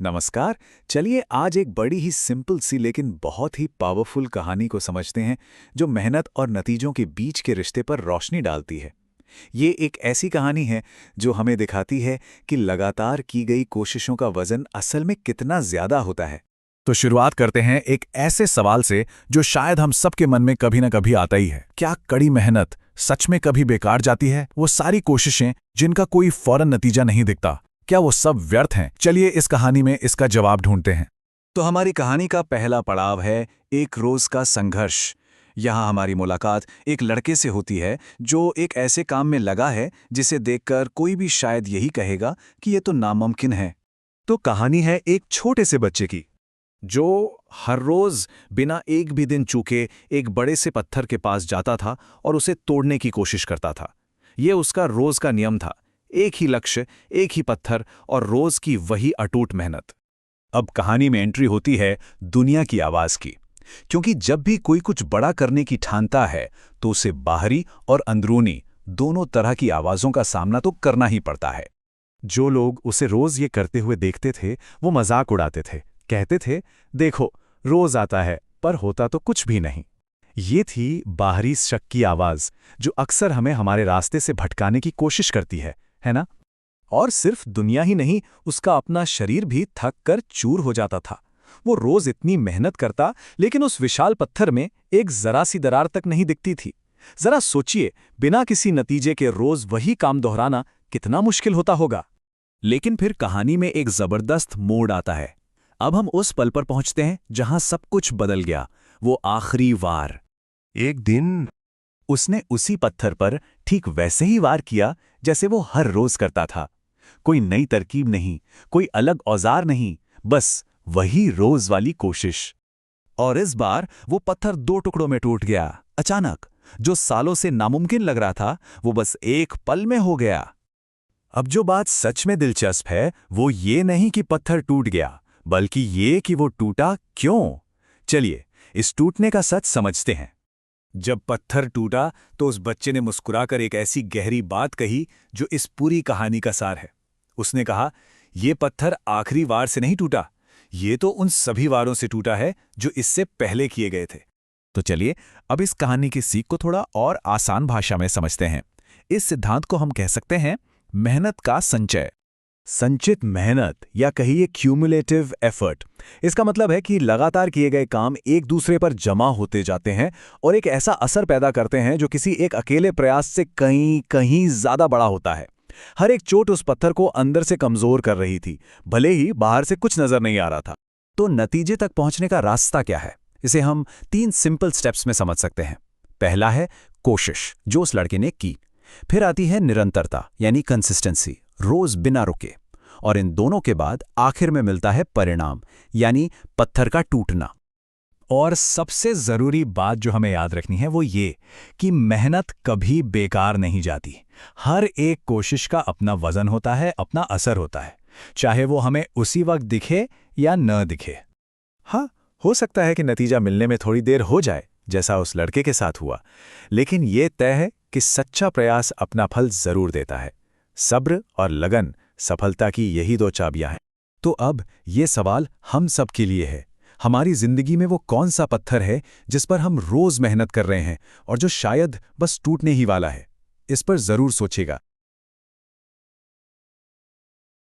नमस्कार। चलिए आज एक बड़ी ही सिंपल सी लेकिन बहुत ही पावरफुल कहानी को समझते हैं जो मेहनत और नतीजों के बीच के रिश्ते पर रोशनी डालती है। ये एक ऐसी कहानी है जो हमें दिखाती है कि लगातार की गई कोशिशों का वजन असल में कितना ज्यादा होता है। तो शुरुआत करते हैं एक ऐसे सवाल से जो शायद हम सबके मन में कभी ना कभी आता ही है। क्या कड़ी मेहनत सच में कभी बेकार जाती है? वो सारी कोशिशें जिनका कोई फौरन नतीजा नहीं दिखता, क्या वो सब व्यर्थ हैं? चलिए इस कहानी में इसका जवाब ढूंढते हैं। तो हमारी कहानी का पहला पड़ाव है एक रोज का संघर्ष। यहाँ हमारी मुलाकात एक लड़के से होती है जो एक ऐसे काम में लगा है जिसे देखकर कोई भी शायद यही कहेगा कि ये तो नामुमकिन है। तो कहानी है एक छोटे से बच्चे की जो हर रोज बिना एक भी दिन चूके एक बड़े से पत्थर के पास जाता था और उसे तोड़ने की कोशिश करता था। ये उसका रोज का नियम था, एक ही लक्ष्य, एक ही पत्थर और रोज की वही अटूट मेहनत। अब कहानी में एंट्री होती है दुनिया की आवाज की, क्योंकि जब भी कोई कुछ बड़ा करने की ठानता है तो उसे बाहरी और अंदरूनी दोनों तरह की आवाजों का सामना तो करना ही पड़ता है। जो लोग उसे रोज ये करते हुए देखते थे वो मजाक उड़ाते थे, कहते थे देखो रोज आता है पर होता तो कुछ भी नहीं। ये थी बाहरी शक की आवाज जो अक्सर हमें हमारे रास्ते से भटकाने की कोशिश करती है ना? और सिर्फ दुनिया ही नहीं, उसका अपना शरीर भी थक कर चूर हो जाता था। वो रोज इतनी मेहनत करता लेकिन उस विशाल पत्थर में एक जरा सी दरार तक नहीं दिखती थी। जरा सोचिए, बिना किसी नतीजे के रोज वही काम दोहराना कितना मुश्किल होता होगा। लेकिन फिर कहानी में एक जबरदस्त मोड़ आता है। अब हम उस पल पर पहुंचते हैं जहां सब कुछ बदल गया। वो आखिरी वार। एक दिन उसने उसी पत्थर पर ठीक वैसे ही वार किया जैसे वो हर रोज करता था। कोई नई तरकीब नहीं, कोई अलग औजार नहीं, बस वही रोज वाली कोशिश। और इस बार वो पत्थर दो टुकड़ों में टूट गया। अचानक जो सालों से नामुमकिन लग रहा था वो बस एक पल में हो गया। अब जो बात सच में दिलचस्प है वो ये नहीं कि पत्थर टूट गया, बल्कि ये कि वो टूटा क्यों। चलिए इस टूटने का सच समझते हैं। जब पत्थर टूटा तो उस बच्चे ने मुस्कुराकर एक ऐसी गहरी बात कही जो इस पूरी कहानी का सार है। उसने कहा, ये पत्थर आखिरी वार से नहीं टूटा, ये तो उन सभी वारों से टूटा है जो इससे पहले किए गए थे। तो चलिए अब इस कहानी की सीख को थोड़ा और आसान भाषा में समझते हैं। इस सिद्धांत को हम कह सकते हैं मेहनत का संचय। संचित मेहनत या कहिए क्यूमुलेटिव एफर्ट। इसका मतलब है कि लगातार किए गए काम एक दूसरे पर जमा होते जाते हैं और एक ऐसा असर पैदा करते हैं जो किसी एक अकेले प्रयास से कहीं कहीं ज्यादा बड़ा होता है। हर एक चोट उस पत्थर को अंदर से कमजोर कर रही थी, भले ही बाहर से कुछ नजर नहीं आ रहा था। तो नतीजे तक पहुंचने का रास्ता क्या है? इसे हम 3 सिंपल स्टेप्स में समझ सकते हैं। पहला है कोशिश, जो उस लड़के ने की। फिर आती है निरंतरता यानी कंसिस्टेंसी, रोज बिना रुके। और इन दोनों के बाद आखिर में मिलता है परिणाम यानी पत्थर का टूटना। और सबसे जरूरी बात जो हमें याद रखनी है वो ये कि मेहनत कभी बेकार नहीं जाती। हर एक कोशिश का अपना वजन होता है, अपना असर होता है, चाहे वो हमें उसी वक्त दिखे या न दिखे। हाँ, हो सकता है कि नतीजा मिलने में थोड़ी देर हो जाए, जैसा उस लड़के के साथ हुआ, लेकिन ये तय है कि सच्चा प्रयास अपना फल जरूर देता है। सब्र और लगन सफलता की यही 2 चाबियां हैं। तो अब ये सवाल हम सब के लिए है, हमारी जिंदगी में वो कौन सा पत्थर है जिस पर हम रोज मेहनत कर रहे हैं और जो शायद बस टूटने ही वाला है? इस पर जरूर सोचिएगा।